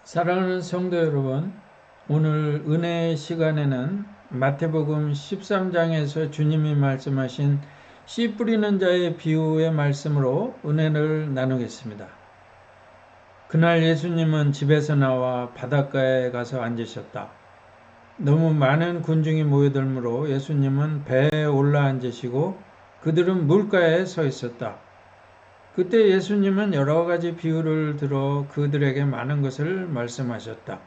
사랑하는 성도 여러분, 오늘 은혜의 시간에는 마태복음 13장에서 주님이 말씀하신 씨 뿌리는 자의 비유의 말씀으로 은혜를 나누겠습니다. 그날 예수님은 집에서 나와 바닷가에 가서 앉으셨다. 너무 많은 군중이 모여들므로 예수님은 배에 올라 앉으시고 그들은 물가에 서 있었다. 그때 예수님은 여러 가지 비유를 들어 그들에게 많은 것을 말씀하셨다.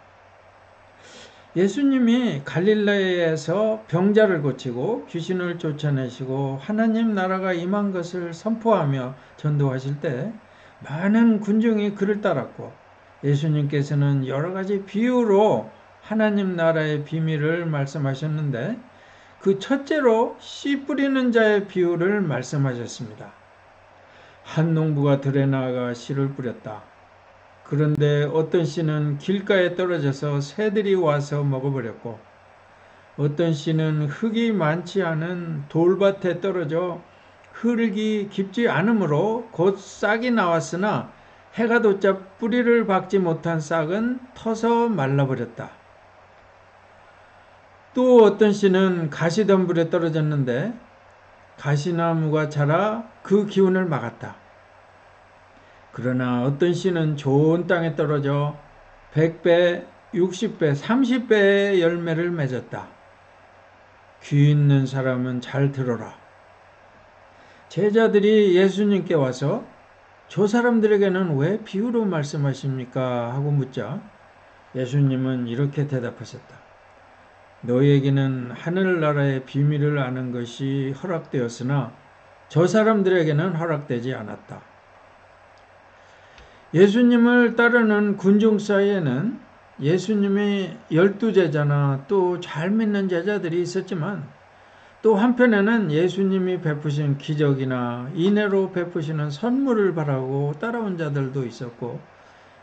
예수님이 갈릴레에서 병자를 고치고 귀신을 쫓아내시고 하나님 나라가 임한 것을 선포하며 전도하실 때 많은 군중이 그를 따랐고, 예수님께서는 여러 가지 비유로 하나님 나라의 비밀을 말씀하셨는데 그 첫째로 씨 뿌리는 자의 비유를 말씀하셨습니다. 한 농부가 들에 나아가 씨를 뿌렸다. 그런데 어떤 씨는 길가에 떨어져서 새들이 와서 먹어버렸고, 어떤 씨는 흙이 많지 않은 돌밭에 떨어져 흙이 깊지 않으므로 곧 싹이 나왔으나 해가 돋자 뿌리를 박지 못한 싹은 터서 말라버렸다. 또 어떤 씨는 가시덤불에 떨어졌는데 가시나무가 자라 그 기운을 막았다. 그러나 어떤 씨는 좋은 땅에 떨어져 100배, 60배, 30배의 열매를 맺었다. 귀 있는 사람은 잘 들어라. 제자들이 예수님께 와서 저 사람들에게는 왜 비유로 말씀하십니까? 하고 묻자 예수님은 이렇게 대답하셨다. 너희에게는 하늘나라의 비밀을 아는 것이 허락되었으나 저 사람들에게는 허락되지 않았다. 예수님을 따르는 군중 사이에는 예수님의 12제자나 또 잘 믿는 제자들이 있었지만, 또 한편에는 예수님이 베푸신 기적이나 인애로 베푸시는 선물을 바라고 따라온 자들도 있었고,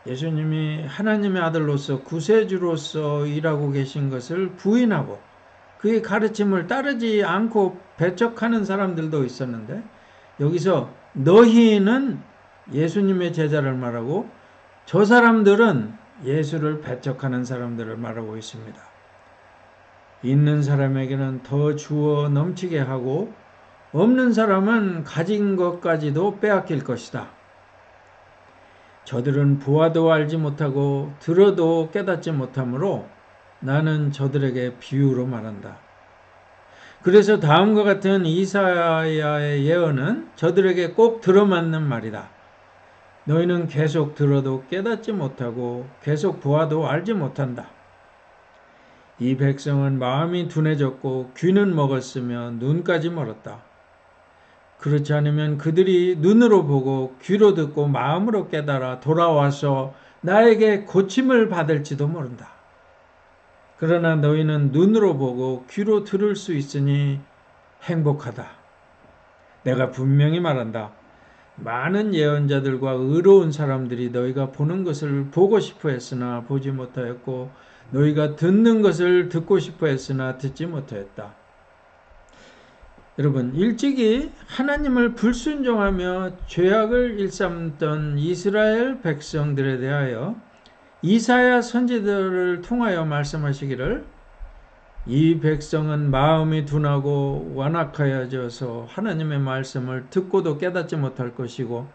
예수님이 하나님의 아들로서 구세주로서 일하고 계신 것을 부인하고 그의 가르침을 따르지 않고 배척하는 사람들도 있었는데, 여기서 너희는 예수님의 제자를 말하고 저 사람들은 예수를 배척하는 사람들을 말하고 있습니다. 있는 사람에게는 더 주어 넘치게 하고 없는 사람은 가진 것까지도 빼앗길 것이다. 저들은 보아도 알지 못하고 들어도 깨닫지 못하므로 나는 저들에게 비유로 말한다. 그래서 다음과 같은 이사야의 예언은 저들에게 꼭 들어맞는 말이다. 너희는 계속 들어도 깨닫지 못하고 계속 보아도 알지 못한다. 이 백성은 마음이 둔해졌고 귀는 먹었으며 눈까지 멀었다. 그렇지 않으면 그들이 눈으로 보고 귀로 듣고 마음으로 깨달아 돌아와서 나에게 고침을 받을지도 모른다. 그러나 너희는 눈으로 보고 귀로 들을 수 있으니 행복하다. 내가 분명히 말한다. 많은 예언자들과 의로운 사람들이 너희가 보는 것을 보고 싶어 했으나 보지 못하였고 너희가 듣는 것을 듣고 싶어 했으나 듣지 못하였다. 여러분, 일찍이 하나님을 불순종하며 죄악을 일삼던 이스라엘 백성들에 대하여 이사야 선지자를 통하여 말씀하시기를, 이 백성은 마음이 둔하고 완악하여져서 하나님의 말씀을 듣고도 깨닫지 못할 것이고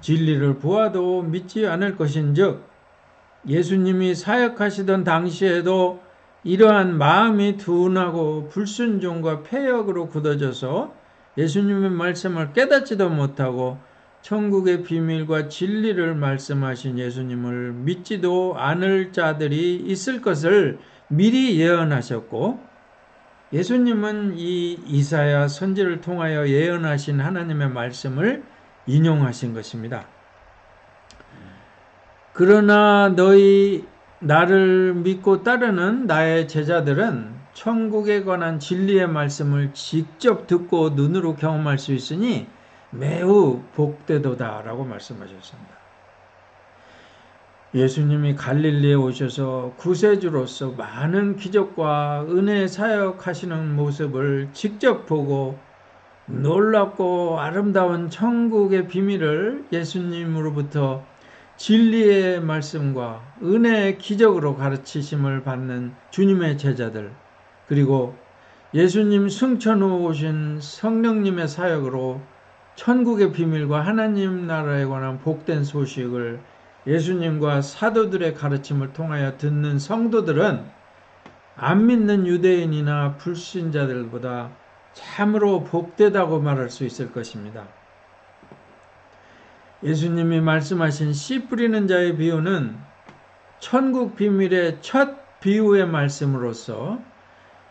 진리를 보아도 믿지 않을 것인즉, 예수님이 사역하시던 당시에도 이러한 마음이 둔하고 불순종과 패역으로 굳어져서 예수님의 말씀을 깨닫지도 못하고 천국의 비밀과 진리를 말씀하신 예수님을 믿지도 않을 자들이 있을 것을 미리 예언하셨고, 예수님은 이 이사야 선지를 통하여 예언하신 하나님의 말씀을 인용하신 것입니다. 그러나 너희 나를 믿고 따르는 나의 제자들은 천국에 관한 진리의 말씀을 직접 듣고 눈으로 경험할 수 있으니 매우 복되도다 라고 말씀하셨습니다. 예수님이 갈릴리에 오셔서 구세주로서 많은 기적과 은혜 사역하시는 모습을 직접 보고 놀랍고 아름다운 천국의 비밀을 예수님으로부터 진리의 말씀과 은혜의 기적으로 가르치심을 받는 주님의 제자들, 그리고 예수님 승천 후 오신 성령님의 사역으로 천국의 비밀과 하나님 나라에 관한 복된 소식을 예수님과 사도들의 가르침을 통하여 듣는 성도들은 안 믿는 유대인이나 불신자들보다 참으로 복되다고 말할 수 있을 것입니다. 예수님이 말씀하신 씨 뿌리는 자의 비유는 천국 비밀의 첫 비유의 말씀으로서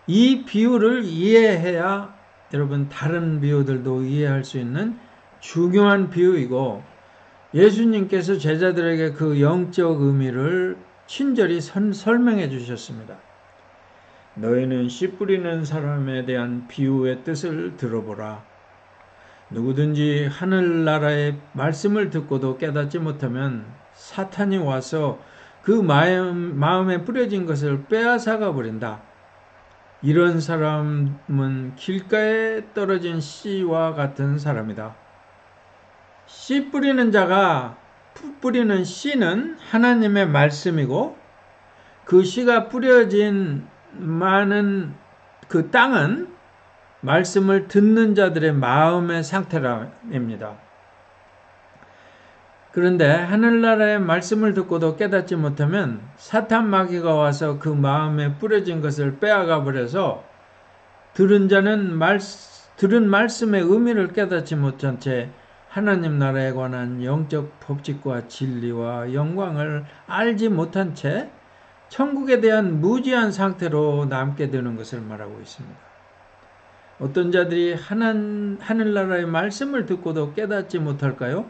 이 비유를 이해해야 여러분 다른 비유들도 이해할 수 있는 중요한 비유이고, 예수님께서 제자들에게 그 영적 의미를 친절히 설명해 주셨습니다. 너희는 씨 뿌리는 사람에 대한 비유의 뜻을 들어보라. 누구든지 하늘나라의 말씀을 듣고도 깨닫지 못하면 사탄이 와서 그 마음에 뿌려진 것을 빼앗아가 버린다. 이런 사람은 길가에 떨어진 씨와 같은 사람이다. 씨 뿌리는 자가 뿌리는 씨는 하나님의 말씀이고, 그 씨가 뿌려진 많은 그 땅은 말씀을 듣는 자들의 마음의 상태랍니다. 그런데 하늘나라의 말씀을 듣고도 깨닫지 못하면 사탄 마귀가 와서 그 마음에 뿌려진 것을 빼앗아 버려서 들은 자는 들은 말씀의 의미를 깨닫지 못한 채 하나님 나라에 관한 영적 법칙과 진리와 영광을 알지 못한 채 천국에 대한 무지한 상태로 남게 되는 것을 말하고 있습니다. 어떤 자들이 하늘나라의 말씀을 듣고도 깨닫지 못할까요?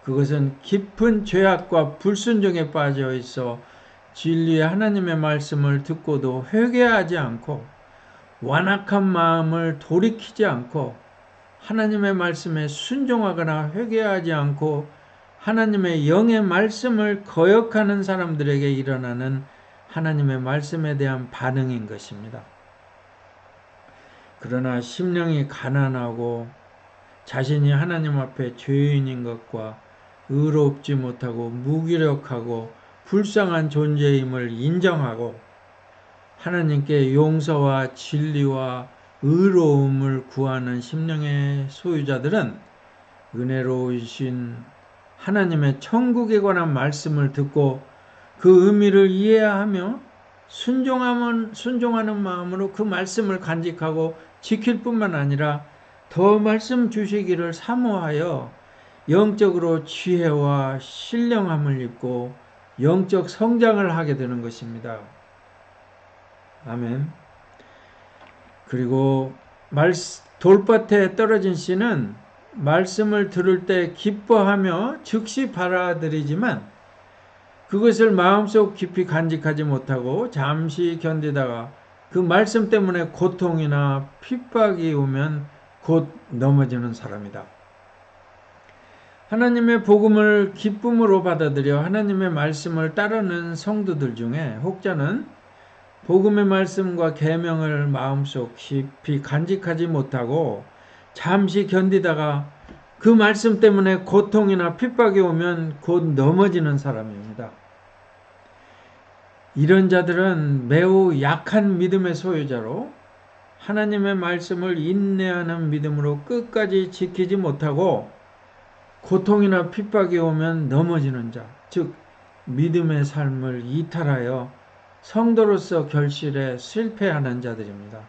그것은 깊은 죄악과 불순종에 빠져 있어 진리의 하나님의 말씀을 듣고도 회개하지 않고 완악한 마음을 돌이키지 않고 하나님의 말씀에 순종하거나 회개하지 않고 하나님의 영의 말씀을 거역하는 사람들에게 일어나는 하나님의 말씀에 대한 반응인 것입니다. 그러나 심령이 가난하고 자신이 하나님 앞에 죄인인 것과 의롭지 못하고 무기력하고 불쌍한 존재임을 인정하고 하나님께 용서와 진리와 의로움을 구하는 심령의 소유자들은 은혜로우신 하나님의 천국에 관한 말씀을 듣고 그 의미를 이해하며 순종하는 마음으로 그 말씀을 간직하고 지킬 뿐만 아니라 더 말씀 주시기를 사모하여 영적으로 지혜와 신령함을 입고 영적 성장을 하게 되는 것입니다. 아멘. 그리고 돌밭에 떨어진 씨는 말씀을 들을 때 기뻐하며 즉시 받아들이지만 그것을 마음속 깊이 간직하지 못하고 잠시 견디다가 그 말씀 때문에 고통이나 핍박이 오면 곧 넘어지는 사람이다. 하나님의 복음을 기쁨으로 받아들여 하나님의 말씀을 따르는 성도들 중에 혹자는 복음의 말씀과 계명을 마음속 깊이 간직하지 못하고 잠시 견디다가 그 말씀 때문에 고통이나 핍박이 오면 곧 넘어지는 사람입니다. 이런 자들은 매우 약한 믿음의 소유자로 하나님의 말씀을 인내하는 믿음으로 끝까지 지키지 못하고 고통이나 핍박이 오면 넘어지는 자, 즉 믿음의 삶을 이탈하여 성도로서 결실에 실패하는 자들입니다.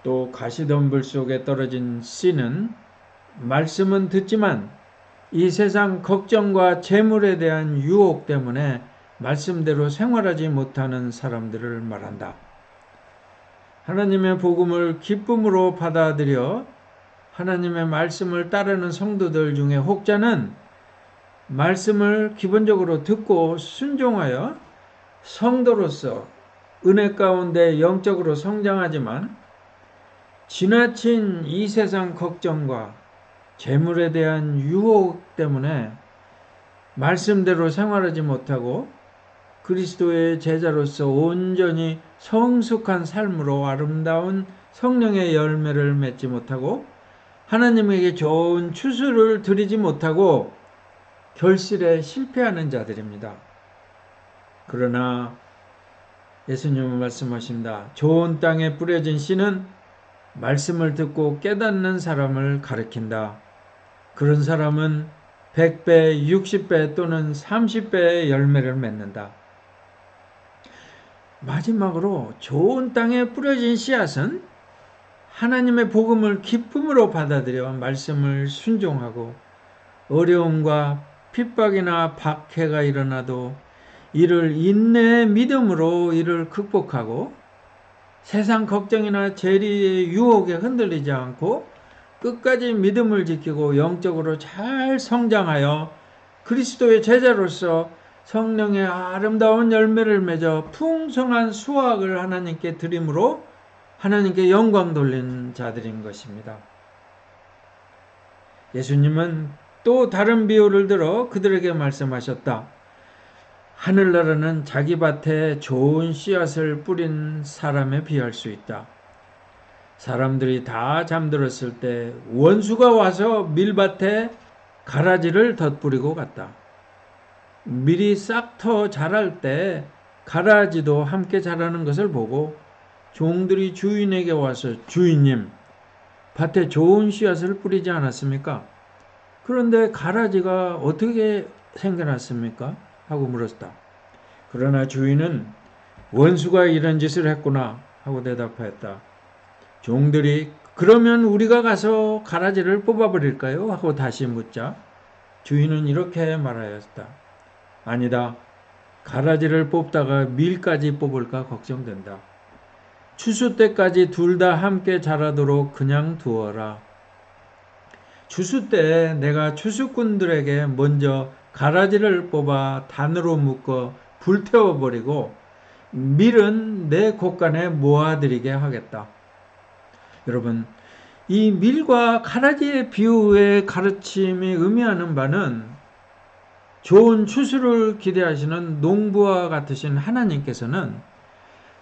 또 가시덤불 속에 떨어진 씨는 말씀은 듣지만 이 세상 걱정과 재물에 대한 유혹 때문에 말씀대로 생활하지 못하는 사람들을 말한다. 하나님의 복음을 기쁨으로 받아들여 하나님의 말씀을 따르는 성도들 중에 혹자는 말씀을 기본적으로 듣고 순종하여 성도로서 은혜 가운데 영적으로 성장하지만 지나친 이 세상 걱정과 재물에 대한 유혹 때문에 말씀대로 생활하지 못하고 그리스도의 제자로서 온전히 성숙한 삶으로 아름다운 성령의 열매를 맺지 못하고 하나님에게 좋은 추수를 드리지 못하고 결실에 실패하는 자들입니다. 그러나 예수님은 말씀하십니다. 좋은 땅에 뿌려진 씨는 말씀을 듣고 깨닫는 사람을 가리킨다. 그런 사람은 100배, 60배 또는 30배의 열매를 맺는다. 마지막으로 좋은 땅에 뿌려진 씨앗은 하나님의 복음을 기쁨으로 받아들여 말씀을 순종하고 어려움과 핍박이나 박해가 일어나도 이를 인내의 믿음으로 이를 극복하고 세상 걱정이나 재리의 유혹에 흔들리지 않고 끝까지 믿음을 지키고 영적으로 잘 성장하여 그리스도의 제자로서 성령의 아름다운 열매를 맺어 풍성한 수확을 하나님께 드림으로 하나님께 영광 돌린 자들인 것입니다. 예수님은 또 다른 비유를 들어 그들에게 말씀하셨다. 하늘나라는 자기 밭에 좋은 씨앗을 뿌린 사람에 비할 수 있다. 사람들이 다 잠들었을 때 원수가 와서 밀밭에 가라지를 덧뿌리고 갔다. 밀이 싹 터 자랄 때 가라지도 함께 자라는 것을 보고 종들이 주인에게 와서 주인님, 밭에 좋은 씨앗을 뿌리지 않았습니까? 그런데 가라지가 어떻게 생겨났습니까? 하고 물었다. 그러나 주인은 원수가 이런 짓을 했구나 하고 대답하였다. 종들이 그러면 우리가 가서 가라지를 뽑아버릴까요? 하고 다시 묻자 주인은 이렇게 말하였다. 아니다. 가라지를 뽑다가 밀까지 뽑을까 걱정된다. 추수 때까지 둘 다 함께 자라도록 그냥 두어라. 추수 때 내가 추수꾼들에게 먼저 가라지를 뽑아 단으로 묶어 불태워버리고 밀은 내 곳간에 모아들이게 하겠다. 여러분, 이 밀과 가라지의 비유의 가르침이 의미하는 바는 좋은 추수를 기대하시는 농부와 같으신 하나님께서는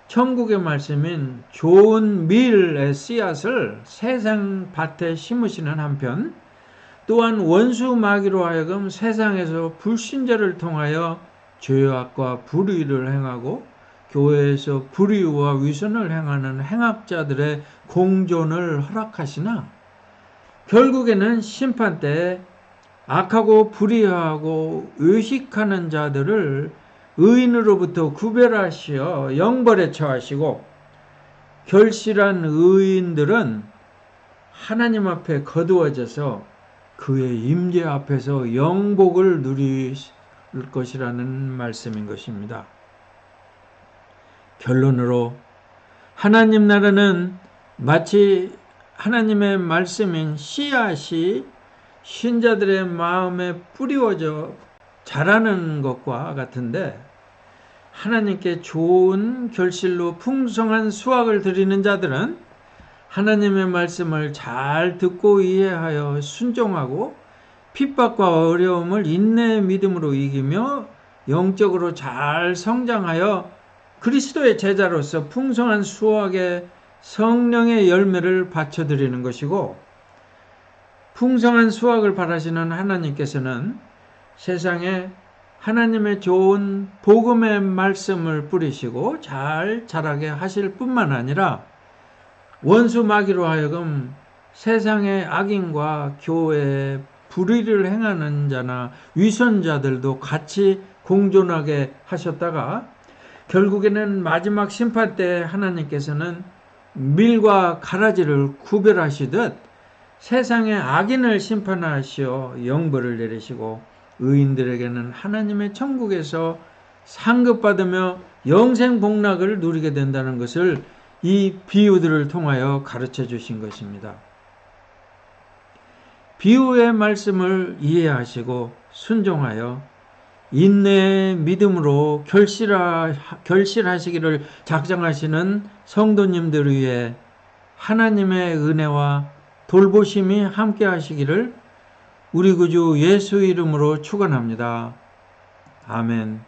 천국의 말씀인 좋은 밀의 씨앗을 세상 밭에 심으시는 한편 또한 원수 마귀로 하여금 세상에서 불신자를 통하여 죄악과 불의를 행하고 교회에서 불의와 위선을 행하는 행악자들의 공존을 허락하시나 결국에는 심판 때 악하고 불의하고 의식하는 자들을 의인으로부터 구별하시어 영벌에 처하시고 결실한 의인들은 하나님 앞에 거두어져서 그의 임재 앞에서 영복을 누릴 것이라는 말씀인 것입니다. 결론으로 하나님 나라는 마치 하나님의 말씀인 씨앗이 신자들의 마음에 뿌리워져 자라는 것과 같은데 하나님께 좋은 결실로 풍성한 수확을 드리는 자들은 하나님의 말씀을 잘 듣고 이해하여 순종하고 핍박과 어려움을 인내의 믿음으로 이기며 영적으로 잘 성장하여 그리스도의 제자로서 풍성한 수확의 성령의 열매를 바쳐드리는 것이고 풍성한 수확을 바라시는 하나님께서는 세상에 하나님의 좋은 복음의 말씀을 뿌리시고 잘 자라게 하실 뿐만 아니라 원수 마귀로 하여금 세상의 악인과 교회에 불의를 행하는 자나 위선자들도 같이 공존하게 하셨다가 결국에는 마지막 심판 때 하나님께서는 밀과 가라지를 구별하시듯 세상의 악인을 심판하시어 영벌을 내리시고 의인들에게는 하나님의 천국에서 상급받으며 영생 복락을 누리게 된다는 것을 이 비유들을 통하여 가르쳐 주신 것입니다. 비유의 말씀을 이해하시고 순종하여 인내의 믿음으로 결실하시기를 작정하시는 성도님들 위해 하나님의 은혜와 돌보심이 함께 하시기를 우리 구주 예수 이름으로 축원합니다. 아멘.